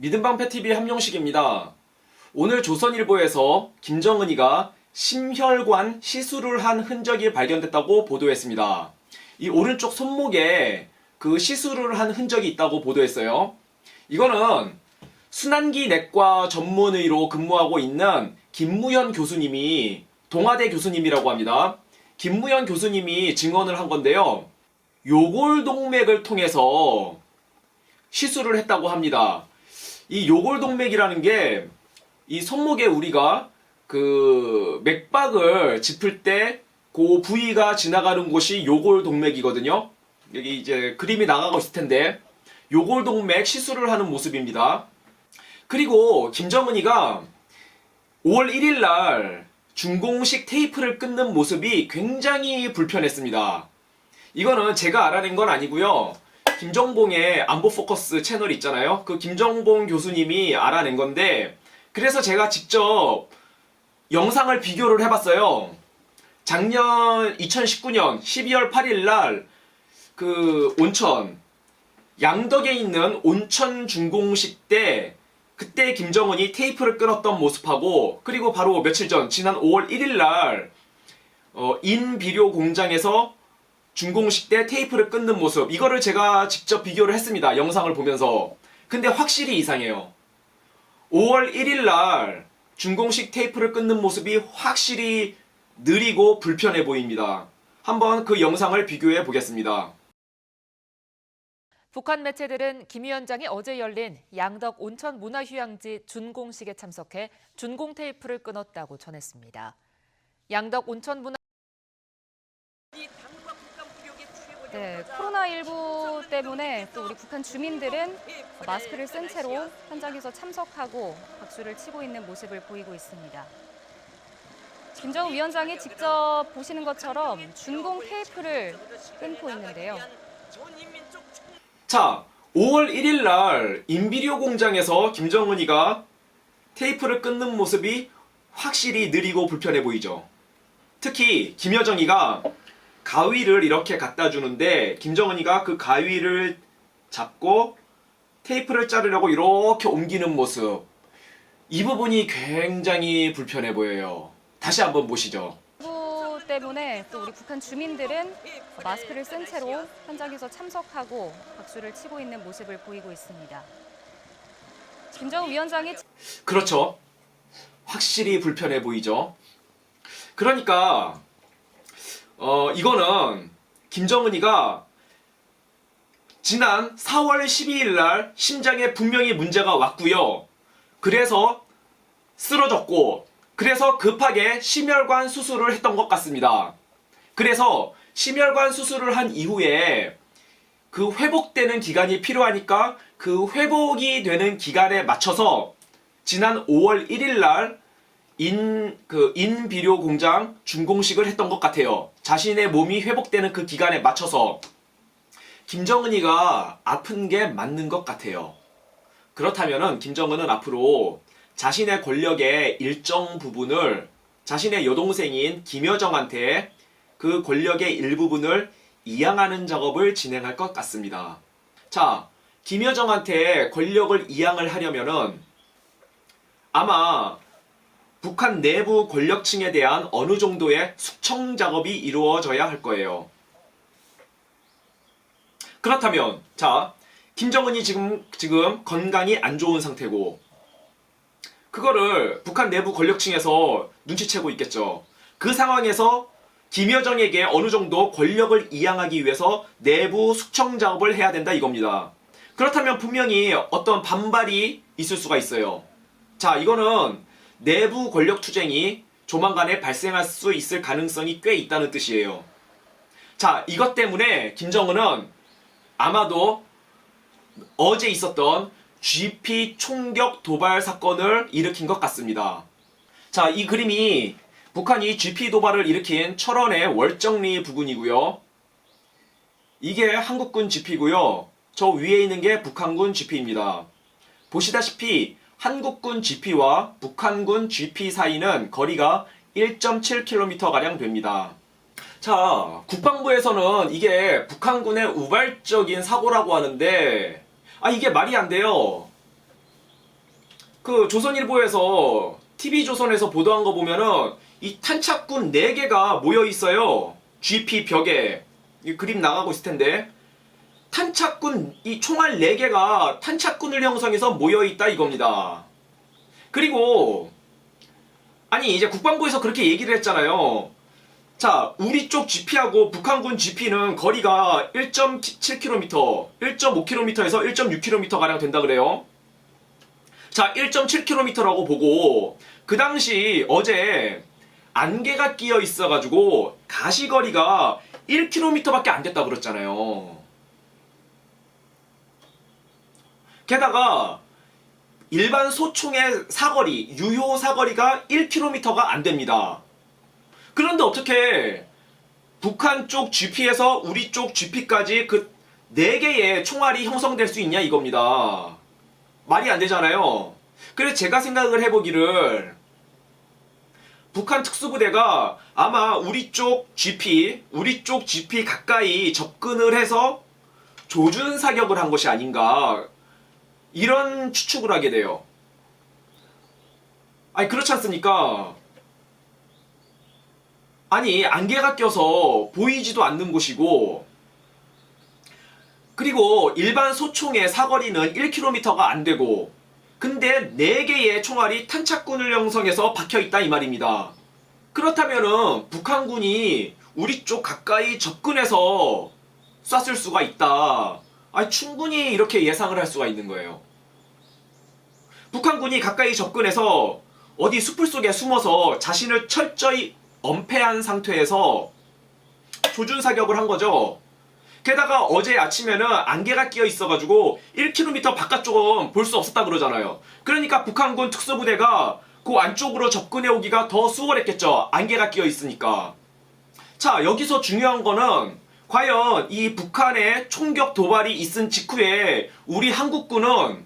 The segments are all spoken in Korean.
믿음방패TV 함용식입니다. 오늘 조선일보에서 김정은이가 심혈관 시술을 한 흔적이 발견됐다고 보도했습니다. 이 오른쪽 손목에 그 시술을 한 흔적이 있다고 보도했어요. 이거는 순환기 내과 전문의로 근무하고 있는 김무현 교수님이, 동아대 교수님이라고 합니다. 김무현 교수님이 증언을 한 건데요. 요골동맥을 통해서 시술을 했다고 합니다. 이 요골동맥이라는 게 이 손목에 우리가 그 맥박을 짚을 때 그 부위가 지나가는 곳이 요골동맥이거든요. 여기 이제 그림이 나가고 있을 텐데 요골동맥 시술을 하는 모습입니다. 그리고 김정은이가 5월 1일 날 준공식 테이프를 끊는 모습이 굉장히 불편했습니다. 이거는 제가 알아낸 건 아니고요. 김정봉의 안보포커스 채널 있잖아요. 그 김정봉 교수님이 알아낸 건데, 그래서 제가 직접 영상을 비교를 해봤어요. 작년 2019년 12월 8일 날 그 온천, 양덕에 있는 온천 준공식 때 그때 김정은이 테이프를 끊었던 모습하고, 그리고 바로 며칠 전 지난 5월 1일 날 인비료 공장에서 준공식 때 테이프를 끊는 모습, 이거를 제가 직접 비교를 했습니다. 영상을 보면서. 근데 확실히 이상해요. 5월 1일 날 준공식 테이프를 끊는 모습이 확실히 느리고 불편해 보입니다. 한번 그 영상을 비교해 보겠습니다. 북한 매체들은 김 위원장이 어제 열린 양덕 온천 문화휴양지 준공식에 참석해 준공 테이프를 끊었다고 전했습니다. 양덕 온천 문화 코로나19 때문에 또 우리 북한 주민들은 마스크를 쓴 채로 현장에서 참석하고 박수를 치고 있는 모습을 보이고 있습니다. 김정은 위원장이 직접 보시는 것처럼 준공 테이프를 끊고 있는데요. 자, 5월 1일 날 인비료 공장에서 김정은이가 테이프를 끊는 모습이 확실히 느리고 불편해 보이죠. 특히 김여정이가 가위를 이렇게 갖다 주는데 김정은이가 그 가위를 잡고 테이프를 자르려고 이렇게 옮기는 모습, 이 부분이 굉장히 불편해 보여요. 다시 한번 보시죠. 코로나19 때문에 또 우리 북한 주민들은 마스크를 쓴 채로 현장에서 참석하고 박수를 치고 있는 모습을 보이고 있습니다. 김정은 위원장이 그렇죠. 확실히 불편해 보이죠. 그러니까 이거는 김정은이가 지난 4월 12일 날 심장에 분명히 문제가 왔고요. 그래서 쓰러졌고, 그래서 급하게 심혈관 수술을 했던 것 같습니다. 그래서 심혈관 수술을 한 이후에 그 회복되는 기간이 필요하니까 그 회복이 되는 기간에 맞춰서 지난 5월 1일 날 인비료 공장 준공식을 했던 것 같아요. 자신의 몸이 회복되는 그 기간에 맞춰서. 김정은이가 아픈 게 맞는 것 같아요. 그렇다면은 김정은은 앞으로 자신의 권력의 일정 부분을 자신의 여동생인 김여정한테 그 권력의 일부분을 이양하는 작업을 진행할 것 같습니다. 자, 김여정한테 권력을 이양을 하려면은 아마 북한 내부 권력층에 대한 어느 정도의 숙청 작업이 이루어져야 할 거예요. 그렇다면, 자, 김정은이 지금 건강이 안 좋은 상태고, 그거를 북한 내부 권력층에서 눈치채고 있겠죠. 그 상황에서 김여정에게 어느 정도 권력을 이양하기 위해서 내부 숙청 작업을 해야 된다 이겁니다. 그렇다면 분명히 어떤 반발이 있을 수가 있어요. 자, 이거는 내부 권력 투쟁이 조만간에 발생할 수 있을 가능성이 꽤 있다는 뜻이에요. 자, 이것 때문에 김정은은 아마도 어제 있었던 GP 총격 도발 사건을 일으킨 것 같습니다. 자, 이 그림이 북한이 GP 도발을 일으킨 철원의 월정리 부근이고요. 이게 한국군 GP고요. 저 위에 있는 게 북한군 GP입니다. 보시다시피 한국군 GP와 북한군 GP 사이는 거리가 1.7km가량 됩니다. 자, 국방부에서는 이게 북한군의 우발적인 사고라고 하는데, 이게 말이 안 돼요. 그 조선일보에서 TV조선에서 보도한 거 보면은 이 탄착군 4개가 모여 있어요. GP 벽에. 이 그림 나가고 있을 텐데. 탄착군, 이 총알 4개가 탄착군을 형성해서 모여 있다 이겁니다. 그리고, 아니, 이제 국방부에서 그렇게 얘기를 했잖아요. 자, 우리 쪽 GP하고 북한군 GP는 거리가 1.7km, 1.5km에서 1.6km 가량 된다 그래요. 자, 1.7km라고 보고 그 당시 어제 안개가 끼어 있어가지고 가시거리가 1km밖에 안 됐다 그랬잖아요. 게다가 일반 소총의 사거리, 유효 사거리가 1km가 안 됩니다. 그런데 어떻게 북한 쪽 GP에서 우리 쪽 GP까지 그 4개의 총알이 형성될 수 있냐 이겁니다. 말이 안 되잖아요. 그래서 제가 생각을 해보기를 북한 특수부대가 아마 우리 쪽 GP 가까이 접근을 해서 조준 사격을 한 것이 아닌가 이런 추측을 하게 돼요. 아니 그렇지 않습니까? 아니 안개가 껴서 보이지도 않는 곳이고 그리고 일반 소총의 사거리는 1km가 안 되고 근데 4개의 총알이 탄착군을 형성해서 박혀있다 이 말입니다. 그렇다면은 북한군이 우리 쪽 가까이 접근해서 쐈을 수가 있다. 아니 충분히 이렇게 예상을 할 수가 있는 거예요. 북한군이 가까이 접근해서 어디 숲을 속에 숨어서 자신을 철저히 엄폐한 상태에서 조준 사격을 한 거죠. 게다가 어제 아침에는 안개가 끼어 있어가지고 1km 바깥쪽은 볼 수 없었다 그러잖아요. 그러니까 북한군 특수부대가 그 안쪽으로 접근해 오기가 더 수월했겠죠. 안개가 끼어 있으니까. 자, 여기서 중요한 거는 과연 이 북한의 총격 도발이 있은 직후에 우리 한국군은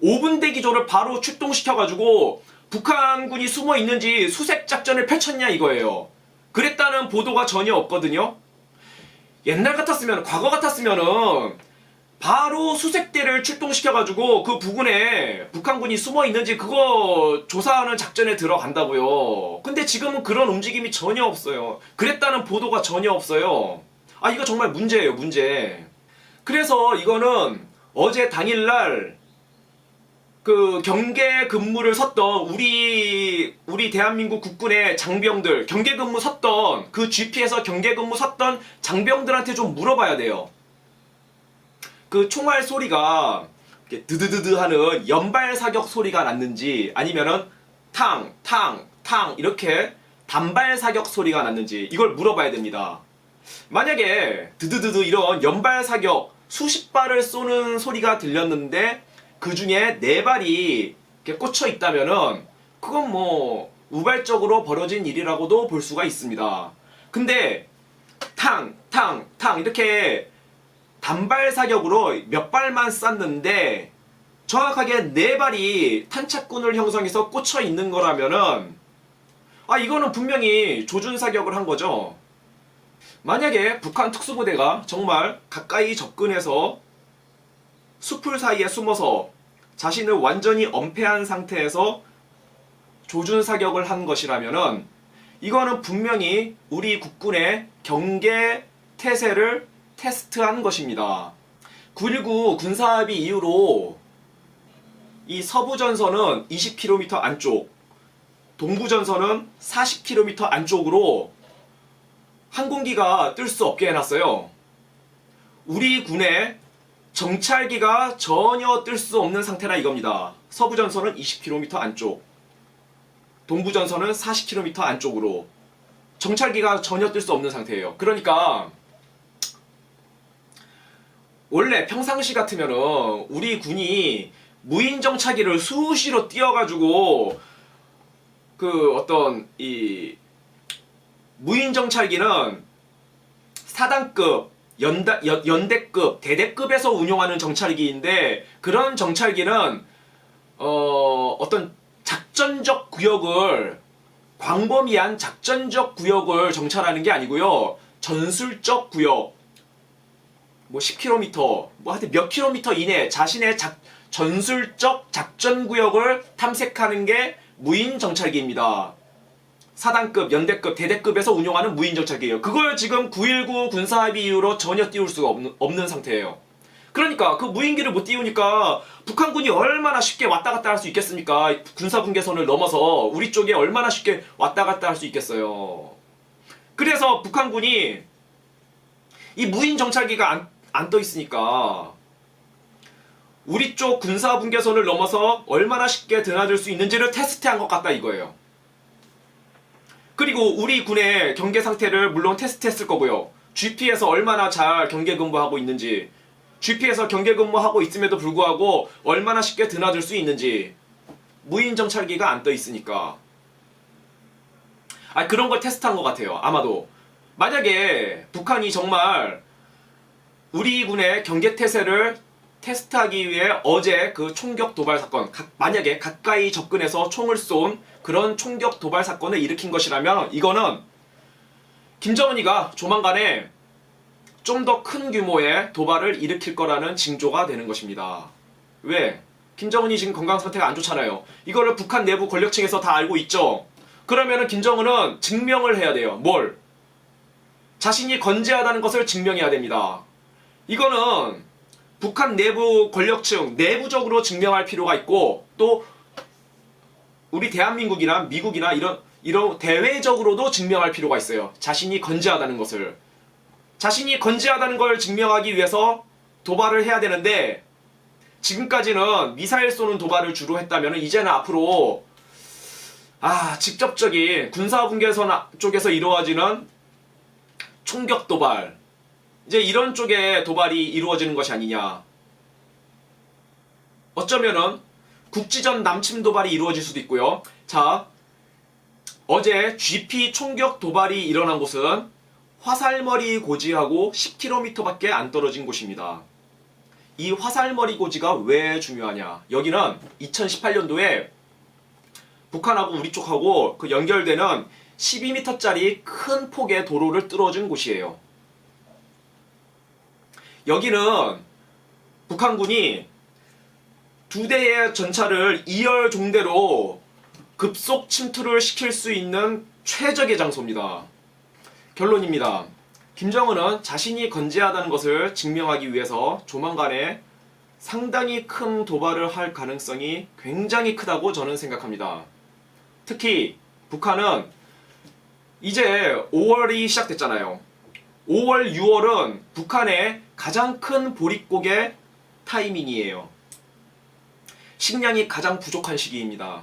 5분 대기조를 바로 출동시켜가지고 북한군이 숨어 있는지 수색 작전을 펼쳤냐 이거예요. 그랬다는 보도가 전혀 없거든요. 옛날 같았으면, 과거 같았으면은 바로 수색대를 출동시켜가지고 그 부근에 북한군이 숨어 있는지 그거 조사하는 작전에 들어간다고요. 근데 지금은 그런 움직임이 전혀 없어요. 그랬다는 보도가 전혀 없어요. 아 이거 정말 문제예요, 문제. 그래서 이거는 어제 당일날 그 경계 근무를 섰던 우리 대한민국 국군의 장병들, 경계 근무 섰던 그 GP에서 경계 근무 섰던 장병들한테 좀 물어봐야 돼요. 그 총알 소리가 드드드드 하는 연발 사격 소리가 났는지 아니면은 탕 이렇게 단발 사격 소리가 났는지 이걸 물어봐야 됩니다. 만약에 드드드드 이런 연발 사격 수십 발을 쏘는 소리가 들렸는데 그 중에 4발이 꽂혀 있다면은 그건 뭐 우발적으로 벌어진 일이라고도 볼 수가 있습니다. 근데 탕 이렇게 단발 사격으로 몇 발만 쐈는데 정확하게 4발이 탄착군을 형성해서 꽂혀 있는 거라면은 아 이거는 분명히 조준 사격을 한 거죠. 만약에 북한 특수부대가 정말 가까이 접근해서 숲을 사이에 숨어서 자신을 완전히 엄폐한 상태에서 조준 사격을 한 것이라면은 이거는 분명히 우리 국군의 경계 태세를 테스트한 것입니다. 9.19 군사합의 이후로 이 서부전선은 20km 안쪽, 동부전선은 40km 안쪽으로 항공기가 뜰 수 없게 해놨어요. 우리 군의 정찰기가 전혀 뜰 수 없는 상태라 이겁니다. 서부전선은 20km 안쪽, 동부전선은 40km 안쪽으로 정찰기가 전혀 뜰 수 없는 상태예요. 그러니까 원래 평상시 같으면은 우리 군이 무인 정찰기를 수시로 띄워가지고 그 어떤 이 무인 정찰기는 사단급, 연대급, 대대급에서 운용하는 정찰기인데 그런 정찰기는 어떤 작전적 구역을 광범위한 작전적 구역을 정찰하는 게 아니고요. 전술적 구역 뭐 10km 뭐 하여튼 몇 킬로미터 이내 자신의 전술적 작전 구역을 탐색하는 게 무인 정찰기입니다. 사단급, 연대급, 대대급에서 운용하는 무인 정찰기예요. 그걸 지금 9.19 군사합의 이후로 전혀 띄울 수가 없는 상태예요. 그러니까 그 무인기를 못 띄우니까 북한군이 얼마나 쉽게 왔다 갔다 할 수 있겠습니까? 군사분계선을 넘어서 우리 쪽에 얼마나 쉽게 왔다 갔다 할 수 있겠어요. 그래서 북한군이 이 무인 정찰기가 안 떠 있으니까 우리 쪽 군사분계선을 넘어서 얼마나 쉽게 드나들 수 있는지를 테스트한 것 같다 이거예요. 그리고 우리 군의 경계 상태를 물론 테스트했을 거고요. GP에서 얼마나 잘 경계 근무하고 있는지, GP에서 경계 근무하고 있음에도 불구하고 얼마나 쉽게 드나들 수 있는지, 무인 정찰기가 안 떠 있으니까. 그런 걸 테스트한 것 같아요. 아마도. 만약에 북한이 정말 우리 군의 경계 태세를 테스트하기 위해 어제 그 총격 도발 사건, 만약에 가까이 접근해서 총을 쏜 그런 총격 도발 사건을 일으킨 것이라면 이거는 김정은이가 조만간에 좀 더 큰 규모의 도발을 일으킬 거라는 징조가 되는 것입니다. 왜? 김정은이 지금 건강 상태가 안 좋잖아요. 이거를 북한 내부 권력층에서 다 알고 있죠. 그러면은 김정은은 증명을 해야 돼요. 뭘? 자신이 건재하다는 것을 증명해야 됩니다. 이거는 북한 내부 권력층, 내부적으로 증명할 필요가 있고, 또 우리 대한민국이나 미국이나 이런 대외적으로도 증명할 필요가 있어요. 자신이 건재하다는 것을. 자신이 건재하다는 걸 증명하기 위해서 도발을 해야 되는데, 지금까지는 미사일 쏘는 도발을 주로 했다면 이제는 앞으로 직접적인 군사분계선 쪽에서 이루어지는 총격 도발, 이제 이런 쪽의 도발이 이루어지는 것이 아니냐. 어쩌면은 국지전 남침 도발이 이루어질 수도 있고요. 자, 어제 GP 총격 도발이 일어난 곳은 화살머리 고지하고 10km밖에 안 떨어진 곳입니다. 이 화살머리 고지가 왜 중요하냐. 여기는 2018년도에 북한하고 우리 쪽하고 그 연결되는 12m짜리 큰 폭의 도로를 뚫어준 곳이에요. 여기는 북한군이 2대의 전차를 2열 종대로 급속 침투를 시킬 수 있는 최적의 장소입니다. 결론입니다. 김정은은 자신이 건재하다는 것을 증명하기 위해서 조만간에 상당히 큰 도발을 할 가능성이 굉장히 크다고 저는 생각합니다. 특히 북한은 이제 5월이 시작됐잖아요. 5월, 6월은 북한의 가장 큰 보릿고개 타이밍이에요. 식량이 가장 부족한 시기입니다.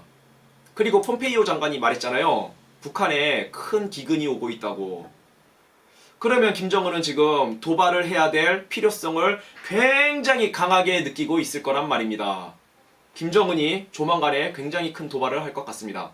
그리고 폼페이오 장관이 말했잖아요. 북한에 큰 기근이 오고 있다고. 그러면 김정은은 지금 도발을 해야 될 필요성을 굉장히 강하게 느끼고 있을 거란 말입니다. 김정은이 조만간에 굉장히 큰 도발을 할 것 같습니다.